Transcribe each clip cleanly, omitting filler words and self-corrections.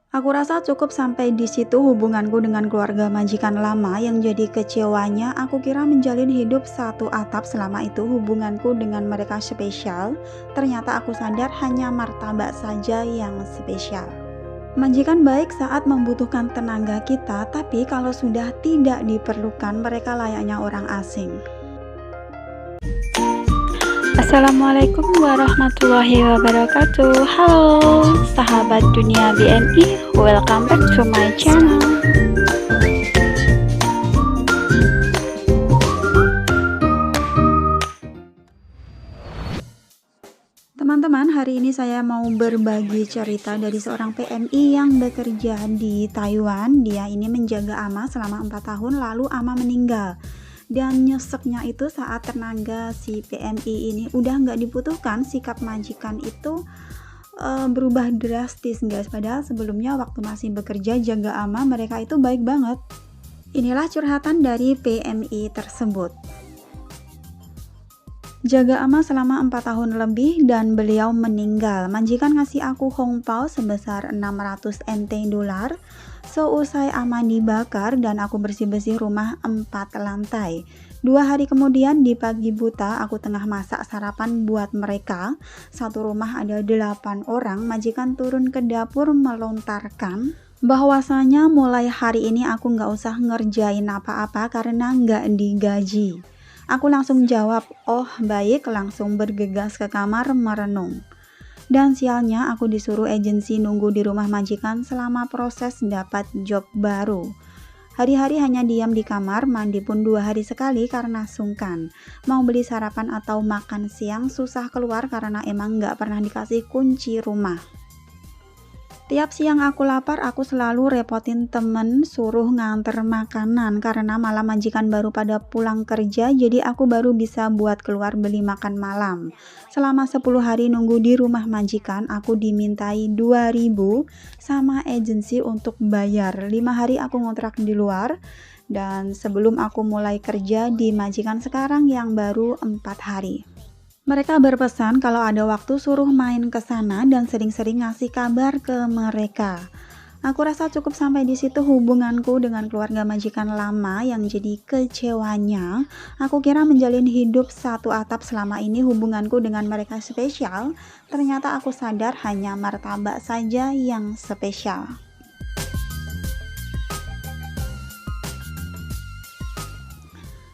Aku rasa cukup sampai di situ hubunganku dengan keluarga majikan lama yang jadi kecewanya. Aku kira menjalin hidup satu atap selama itu hubunganku dengan mereka spesial. Ternyata aku sadar hanya martabak saja yang spesial. Majikan baik saat membutuhkan tenaga kita, tapi kalau sudah tidak diperlukan, mereka layaknya orang asing. Assalamualaikum warahmatullahi wabarakatuh. Halo sahabat dunia BNI, welcome back to my channel. Teman-teman, hari ini saya mau berbagi cerita dari seorang PMI yang bekerja di Taiwan. Dia ini menjaga ama selama 4 tahun, lalu ama meninggal. Dan nyeseknya itu saat tenaga si PMI ini udah nggak dibutuhkan, sikap majikan itu berubah drastis guys. Padahal sebelumnya waktu masih bekerja jaga ama, mereka itu baik banget. Inilah curhatan dari PMI tersebut. Jaga ama selama 4 tahun lebih dan beliau meninggal. Majikan ngasih aku hongpao sebesar 600 NT dolar. Seusai ama dibakar dan aku bersih-bersih rumah 4 lantai. 2 hari kemudian di pagi buta aku tengah masak sarapan buat mereka. Satu rumah ada 8 orang. Majikan turun ke dapur melontarkan bahwasanya mulai hari ini aku nggak usah ngerjain apa-apa karena nggak digaji. Aku langsung jawab, oh baik, langsung bergegas ke kamar merenung. Dan sialnya aku disuruh agensi nunggu di rumah majikan selama proses dapat job baru. Hari-hari hanya diam di kamar, mandi pun 2 hari sekali karena sungkan. Mau beli sarapan atau makan siang susah keluar karena emang nggak pernah dikasih kunci rumah. Tiap siang aku lapar, aku selalu repotin temen suruh nganter makanan karena malam majikan baru pada pulang kerja, jadi aku baru bisa buat keluar beli makan malam. Selama 10 hari nunggu di rumah majikan, aku dimintai 2.000 sama agensi untuk bayar. 5 hari aku ngontrak di luar dan sebelum aku mulai kerja di majikan sekarang yang baru 4 hari. Mereka berpesan kalau ada waktu suruh main ke sana dan sering-sering ngasih kabar ke mereka. Aku rasa cukup sampai di situ hubunganku dengan keluarga majikan lama yang jadi kecewanya. Aku kira menjalin hidup satu atap selama ini hubunganku dengan mereka spesial. Ternyata aku sadar hanya martabak saja yang spesial.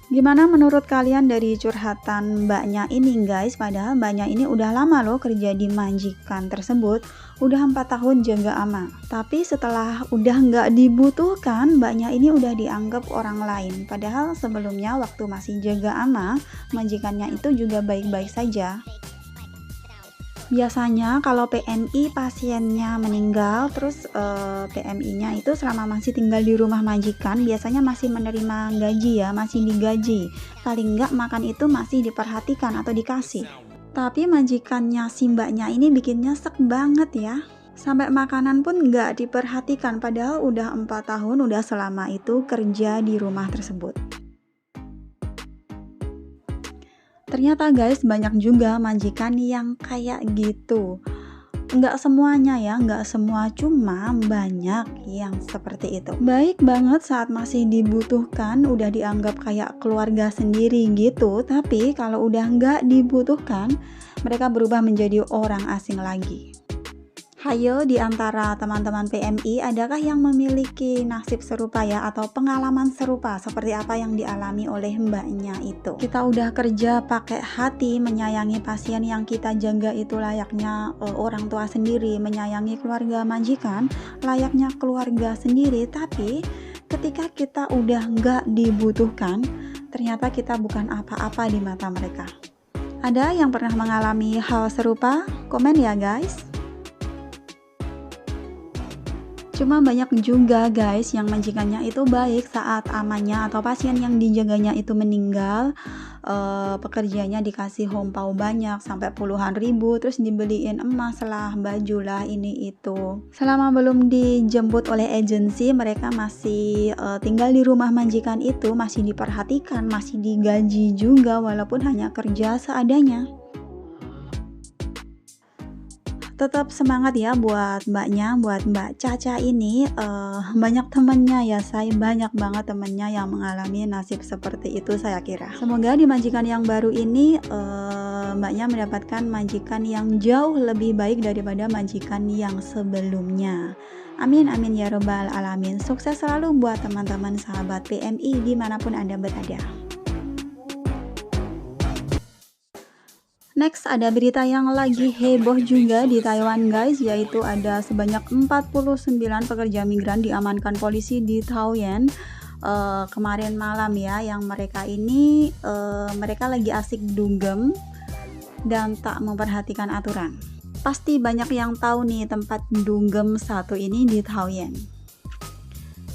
Gimana menurut kalian dari curhatan mbaknya ini guys? Padahal mbaknya ini udah lama loh kerja di majikan tersebut, udah 4 tahun jaga ama. Tapi setelah udah nggak dibutuhkan, mbaknya ini udah dianggap orang lain. Padahal sebelumnya waktu masih jaga ama, majikannya itu juga baik-baik saja. Biasanya kalau PMI pasiennya meninggal, terus PMI-nya itu selama masih tinggal di rumah majikan biasanya masih menerima gaji ya, masih digaji. Paling enggak makan itu masih diperhatikan atau dikasih. Tapi majikannya si mbaknya ini bikin nyesek banget ya. Sampai makanan pun nggak diperhatikan padahal udah 4 tahun udah selama itu kerja di rumah tersebut. Ternyata guys banyak juga majikan yang kayak gitu. Nggak semuanya ya, nggak semua, cuma banyak yang seperti itu. Baik banget saat masih dibutuhkan, udah dianggap kayak keluarga sendiri gitu. Tapi kalau udah nggak dibutuhkan, mereka berubah menjadi orang asing lagi. Hayo, di antara teman-teman PMI, adakah yang memiliki nasib serupa ya atau pengalaman serupa seperti apa yang dialami oleh mbaknya itu? Kita udah kerja pakai hati, menyayangi pasien yang kita jaga itu layaknya orang tua sendiri, menyayangi keluarga majikan layaknya keluarga sendiri, tapi ketika kita udah nggak dibutuhkan, ternyata kita bukan apa-apa di mata mereka. Ada yang pernah mengalami hal serupa? Komen ya guys. Cuma banyak juga guys yang majikannya itu baik saat amannya atau pasien yang dijaganya itu meninggal, pekerjanya dikasih hongpao banyak sampai puluhan ribu, terus dibeliin emas lah, baju lah, ini itu. Selama belum dijemput oleh agensi, mereka masih tinggal di rumah majikan itu, masih diperhatikan, masih digaji juga walaupun hanya kerja seadanya. Tetap semangat ya buat Mbaknya, buat Mbak Caca ini, banyak temennya ya, saya banyak banget temennya yang mengalami nasib seperti itu saya kira. Semoga di majikan yang baru ini, Mbaknya mendapatkan majikan yang jauh lebih baik daripada majikan yang sebelumnya. Amin amin ya robbal alamin. Sukses selalu buat teman-teman sahabat PMI dimanapun Anda berada. Next ada berita yang lagi heboh juga di Taiwan guys, yaitu ada sebanyak 49 pekerja migran diamankan polisi di Taoyuan kemarin malam ya, yang mereka ini mereka lagi asik dugem dan tak memperhatikan aturan. Pasti banyak yang tahu nih tempat dugem satu ini di Taoyuan.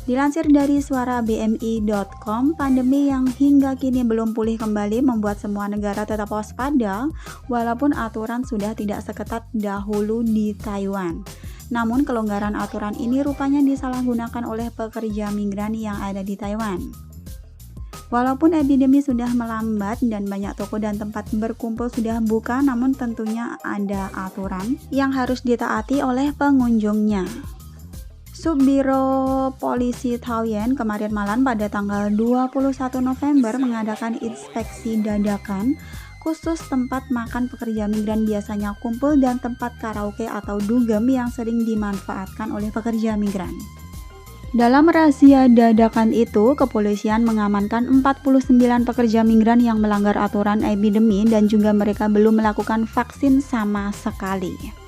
Dilansir dari suara BMI.com, pandemi yang hingga kini belum pulih kembali membuat semua negara tetap waspada walaupun aturan sudah tidak seketat dahulu di Taiwan. Namun kelonggaran aturan ini rupanya disalahgunakan oleh pekerja migran yang ada di Taiwan. Walaupun epidemi sudah melambat dan banyak toko dan tempat berkumpul sudah buka, namun tentunya ada aturan yang harus ditaati oleh pengunjungnya. Subbiro Polisi Taoyuan kemarin malam pada tanggal 21 November mengadakan inspeksi dadakan khusus tempat makan pekerja migran biasanya kumpul dan tempat karaoke atau dugem yang sering dimanfaatkan oleh pekerja migran. Dalam razia dadakan itu, kepolisian mengamankan 49 pekerja migran yang melanggar aturan epidemi dan juga mereka belum melakukan vaksin sama sekali.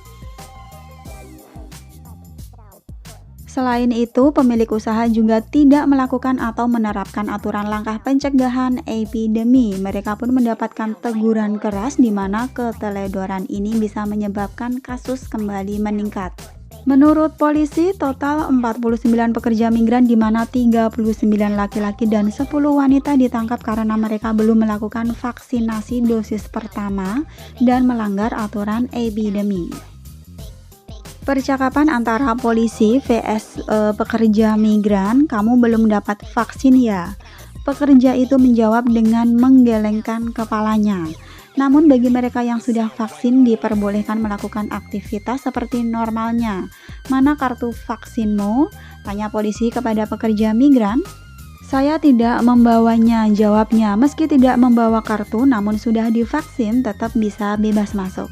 Selain itu, pemilik usaha juga tidak melakukan atau menerapkan aturan langkah pencegahan epidemi. Mereka pun mendapatkan teguran keras di mana keteledoran ini bisa menyebabkan kasus kembali meningkat. Menurut polisi, total 49 pekerja migran di mana 39 laki-laki dan 10 wanita ditangkap karena mereka belum melakukan vaksinasi dosis pertama dan melanggar aturan epidemi. Percakapan antara polisi vs pekerja migran, kamu belum dapat vaksin ya? Pekerja itu menjawab dengan menggelengkan kepalanya. Namun bagi mereka yang sudah vaksin diperbolehkan melakukan aktivitas seperti normalnya. Mana kartu vaksinmu? Tanya polisi kepada pekerja migran. Saya tidak membawanya, jawabnya. Meski tidak membawa kartu namun sudah divaksin tetap bisa bebas masuk.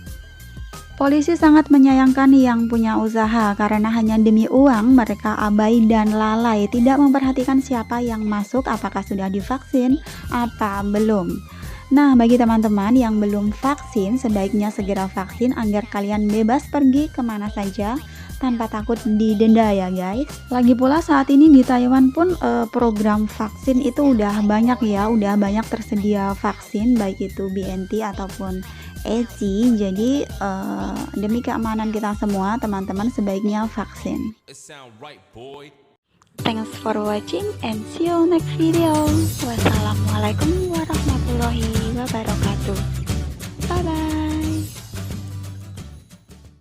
Polisi sangat menyayangkan yang punya usaha karena hanya demi uang mereka abai dan lalai, tidak memperhatikan siapa yang masuk, apakah sudah divaksin, apa belum. Nah, bagi teman-teman yang belum vaksin, sebaiknya segera vaksin agar kalian bebas pergi kemana saja tanpa takut didenda ya guys. Lagi pula saat ini di Taiwan pun program vaksin itu udah banyak ya, udah banyak tersedia vaksin baik itu BNT ataupun ECI. Jadi demi keamanan kita semua teman-teman sebaiknya vaksin. Thanks for watching and see you next video. Wassalamualaikum warahmatullahi wabarakatuh. Bye bye.